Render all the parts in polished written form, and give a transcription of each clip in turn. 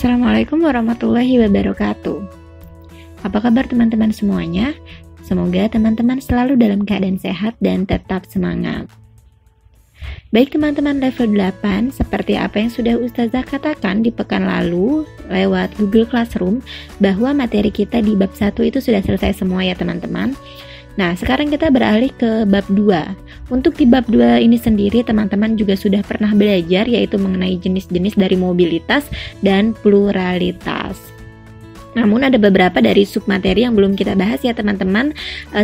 Assalamualaikum warahmatullahi wabarakatuh. Apa kabar teman-teman semuanya? Semoga teman-teman selalu dalam keadaan sehat dan tetap semangat. Baik teman-teman level 8, seperti apa yang sudah Ustazah katakan di pekan lalu lewat Google Classroom, bahwa materi kita di bab 1 itu sudah selesai semua ya teman-teman. Nah, sekarang kita beralih ke bab 2. Untuk di bab 2 ini sendiri, teman-teman juga sudah pernah belajar, yaitu mengenai jenis-jenis dari mobilitas dan pluralitas. Namun ada beberapa dari submateri yang belum kita bahas ya teman-teman.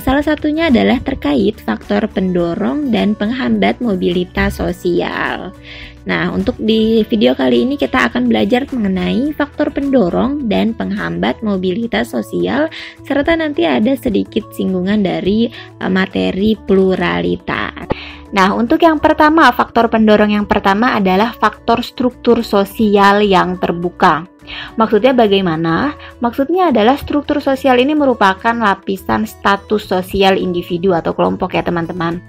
Salah satunya adalah terkait faktor pendorong dan penghambat mobilitas sosial. Nah, untuk di video kali ini kita akan belajar mengenai faktor pendorong dan penghambat mobilitas sosial, serta nanti ada sedikit singgungan dari materi pluralitas. Nah, untuk yang pertama, faktor pendorong yang pertama adalah faktor struktur sosial yang terbuka. Maksudnya bagaimana? Maksudnya adalah struktur sosial ini merupakan lapisan status sosial individu atau kelompok ya teman-teman.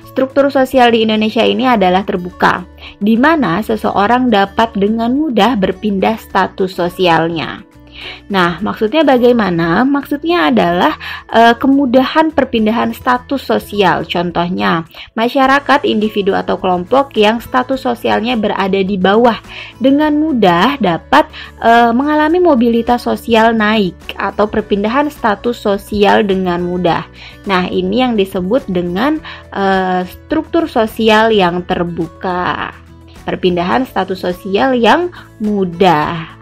Struktur sosial di Indonesia ini adalah terbuka, di mana seseorang dapat dengan mudah berpindah status sosialnya. Nah, maksudnya bagaimana? Maksudnya adalah kemudahan perpindahan status sosial. Contohnya, masyarakat, individu atau kelompok yang status sosialnya berada di bawah dengan mudah dapat mengalami mobilitas sosial naik atau perpindahan status sosial dengan mudah. Nah, ini yang disebut dengan struktur sosial yang terbuka. Perpindahan status sosial yang mudah.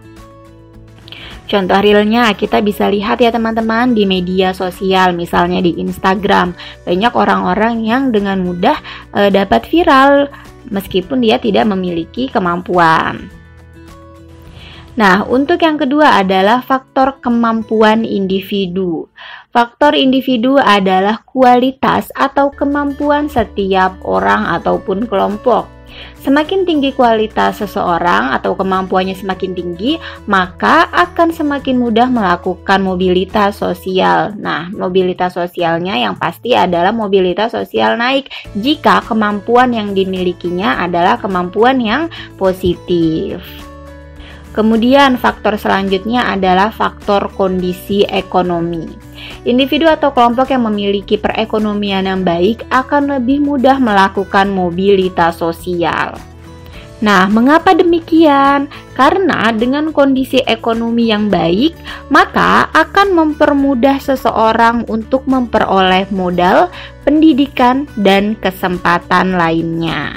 Contoh realnya kita bisa lihat ya teman-teman di media sosial, misalnya di Instagram. Banyak orang-orang yang dengan mudah dapat viral meskipun dia tidak memiliki kemampuan. Nah, untuk yang kedua adalah faktor kemampuan individu. Faktor individu adalah kualitas atau kemampuan setiap orang ataupun kelompok. Semakin tinggi kualitas seseorang atau kemampuannya semakin tinggi, maka akan semakin mudah melakukan mobilitas sosial. Nah, mobilitas sosialnya yang pasti adalah mobilitas sosial naik jika kemampuan yang dimilikinya adalah kemampuan yang positif. Kemudian faktor selanjutnya adalah faktor kondisi ekonomi. Individu atau kelompok yang memiliki perekonomian yang baik akan lebih mudah melakukan mobilitas sosial. Nah, mengapa demikian? Karena dengan kondisi ekonomi yang baik, maka akan mempermudah seseorang untuk memperoleh modal, pendidikan, dan kesempatan lainnya.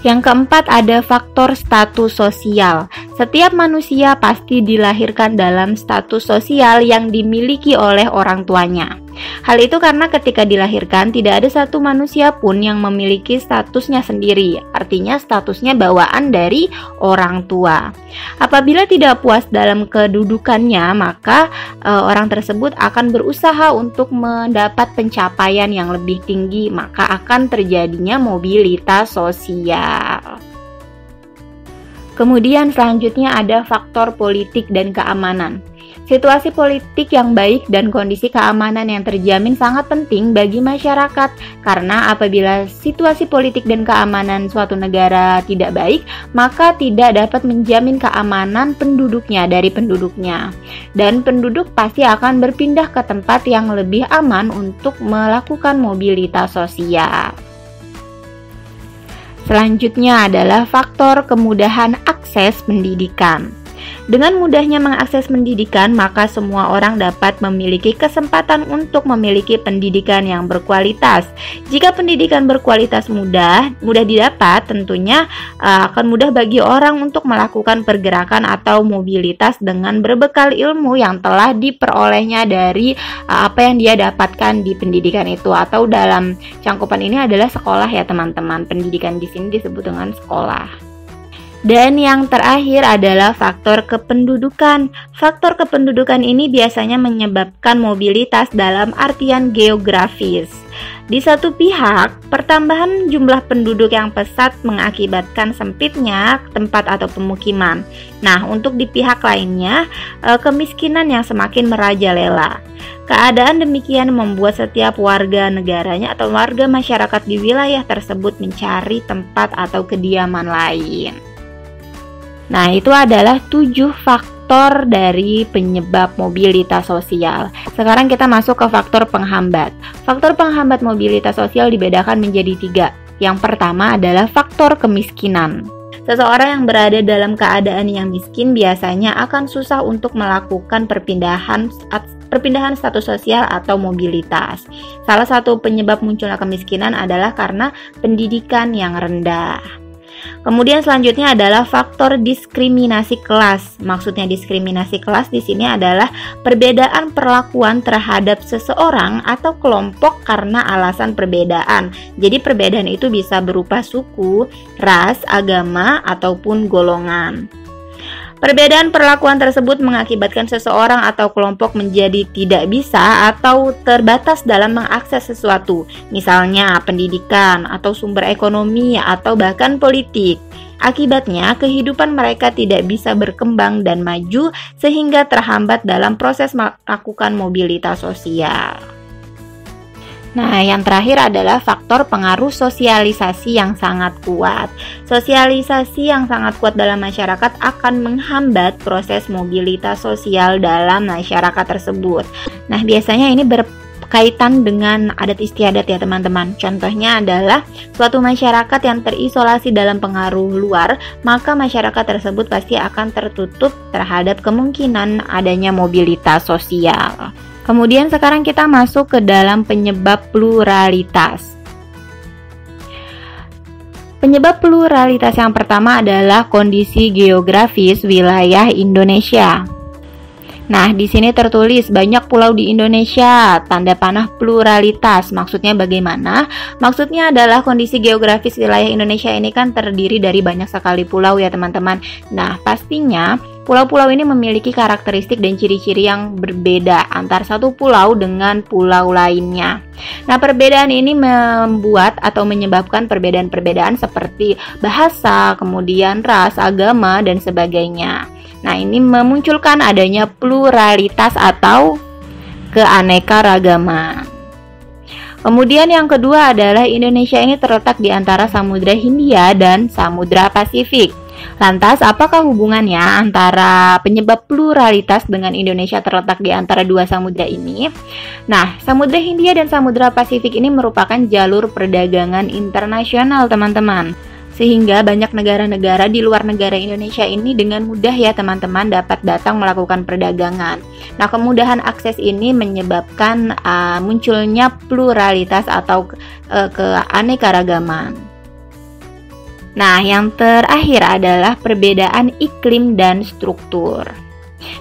Yang keempat ada faktor status sosial. Setiap manusia pasti dilahirkan dalam status sosial yang dimiliki oleh orang tuanya. Hal itu karena ketika dilahirkan tidak ada satu manusia pun yang memiliki statusnya sendiri. Artinya statusnya bawaan dari orang tua. Apabila tidak puas dalam kedudukannya, maka orang tersebut akan berusaha untuk mendapat pencapaian yang lebih tinggi, maka akan terjadinya mobilitas sosial. Kemudian selanjutnya ada faktor politik dan keamanan. Situasi politik yang baik dan kondisi keamanan yang terjamin sangat penting bagi masyarakat, karena apabila situasi politik dan keamanan suatu negara tidak baik, maka tidak dapat menjamin keamanan penduduknya dari penduduknya. Dan penduduk pasti akan berpindah ke tempat yang lebih aman untuk melakukan mobilitas sosial. Selanjutnya adalah faktor kemudahan akses pendidikan. Dengan mudahnya mengakses pendidikan, maka semua orang dapat memiliki kesempatan untuk memiliki pendidikan yang berkualitas. Jika pendidikan berkualitas mudah didapat, tentunya akan mudah bagi orang untuk melakukan pergerakan atau mobilitas dengan berbekal ilmu yang telah diperolehnya dari apa yang dia dapatkan di pendidikan itu, atau dalam cangkupan ini adalah sekolah ya teman-teman. Pendidikan di sini disebut dengan sekolah. Dan yang terakhir adalah faktor kependudukan. Faktor kependudukan ini biasanya menyebabkan mobilitas dalam artian geografis. Di satu pihak, pertambahan jumlah penduduk yang pesat mengakibatkan sempitnya tempat atau pemukiman. Nah, untuk di pihak lainnya, kemiskinan yang semakin merajalela. Keadaan demikian membuat setiap warga negaranya atau warga masyarakat di wilayah tersebut mencari tempat atau kediaman lain. Nah, itu adalah 7 faktor dari penyebab mobilitas sosial. Sekarang kita masuk ke faktor penghambat. Faktor penghambat mobilitas sosial dibedakan menjadi 3. Yang pertama adalah faktor kemiskinan. Seseorang yang berada dalam keadaan yang miskin biasanya akan susah untuk melakukan perpindahan status sosial atau mobilitas. Salah satu penyebab munculnya kemiskinan adalah karena pendidikan yang rendah. Kemudian selanjutnya adalah faktor diskriminasi kelas. Maksudnya diskriminasi kelas di sini adalah perbedaan perlakuan terhadap seseorang atau kelompok karena alasan perbedaan. Jadi perbedaan itu bisa berupa suku, ras, agama, ataupun golongan. Perbedaan perlakuan tersebut mengakibatkan seseorang atau kelompok menjadi tidak bisa atau terbatas dalam mengakses sesuatu, misalnya pendidikan atau sumber ekonomi atau bahkan politik. Akibatnya, kehidupan mereka tidak bisa berkembang dan maju sehingga terhambat dalam proses melakukan mobilitas sosial. Nah, yang terakhir adalah faktor pengaruh sosialisasi yang sangat kuat. Sosialisasi yang sangat kuat dalam masyarakat akan menghambat proses mobilitas sosial dalam masyarakat tersebut. Nah, biasanya ini berkaitan dengan adat istiadat ya teman-teman. Contohnya adalah suatu masyarakat yang terisolasi dalam pengaruh luar, maka masyarakat tersebut pasti akan tertutup terhadap kemungkinan adanya mobilitas sosial. Kemudian sekarang kita masuk ke dalam penyebab pluralitas. Penyebab pluralitas yang pertama adalah kondisi geografis wilayah Indonesia. Nah, di sini tertulis banyak pulau di Indonesia, tanda panah pluralitas. Maksudnya bagaimana? Maksudnya adalah kondisi geografis wilayah Indonesia ini kan terdiri dari banyak sekali pulau ya teman-teman. Nah, pastinya pulau-pulau ini memiliki karakteristik dan ciri-ciri yang berbeda antar satu pulau dengan pulau lainnya. Nah, perbedaan ini membuat atau menyebabkan perbedaan-perbedaan seperti bahasa, kemudian ras, agama, dan sebagainya. Nah, ini memunculkan adanya pluralitas atau keanekaragaman. Kemudian yang kedua adalah Indonesia ini terletak di antara Samudra Hindia dan Samudra Pasifik. Lantas, apakah hubungannya antara penyebab pluralitas dengan Indonesia terletak di antara dua samudra ini? Nah, Samudra Hindia dan Samudra Pasifik ini merupakan jalur perdagangan internasional, teman-teman. Sehingga banyak negara-negara di luar negara Indonesia ini dengan mudah ya teman-teman dapat datang melakukan perdagangan. Nah, kemudahan akses ini menyebabkan munculnya pluralitas atau keanekaragaman. Nah, yang terakhir adalah perbedaan iklim dan struktur.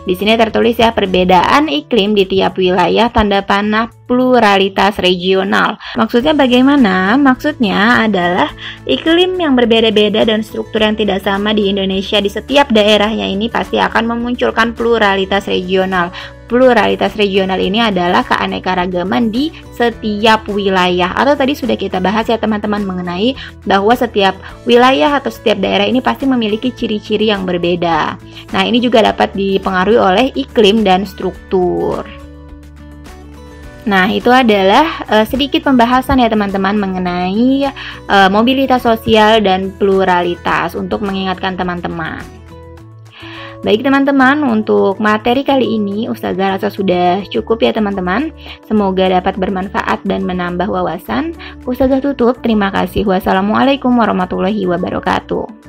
Di sini tertulis ya, perbedaan iklim di tiap wilayah tanda panah pluralitas regional. Maksudnya bagaimana? Maksudnya adalah iklim yang berbeda-beda dan struktur yang tidak sama di Indonesia di setiap daerahnya ini pasti akan memunculkan pluralitas regional. Pluralitas regional ini adalah keanekaragaman di setiap wilayah. Atau tadi sudah kita bahas ya teman-teman mengenai bahwa setiap wilayah atau setiap daerah ini pasti memiliki ciri-ciri yang berbeda. Nah, ini juga dapat dipengaruhi oleh iklim dan struktur. Nah, itu adalah sedikit pembahasan ya teman-teman mengenai mobilitas sosial dan pluralitas untuk mengingatkan teman-teman. Baik teman-teman, untuk materi kali ini Ustazah rasa sudah cukup ya teman-teman. Semoga dapat bermanfaat dan menambah wawasan. Ustazah tutup, terima kasih. Wassalamualaikum warahmatullahi wabarakatuh.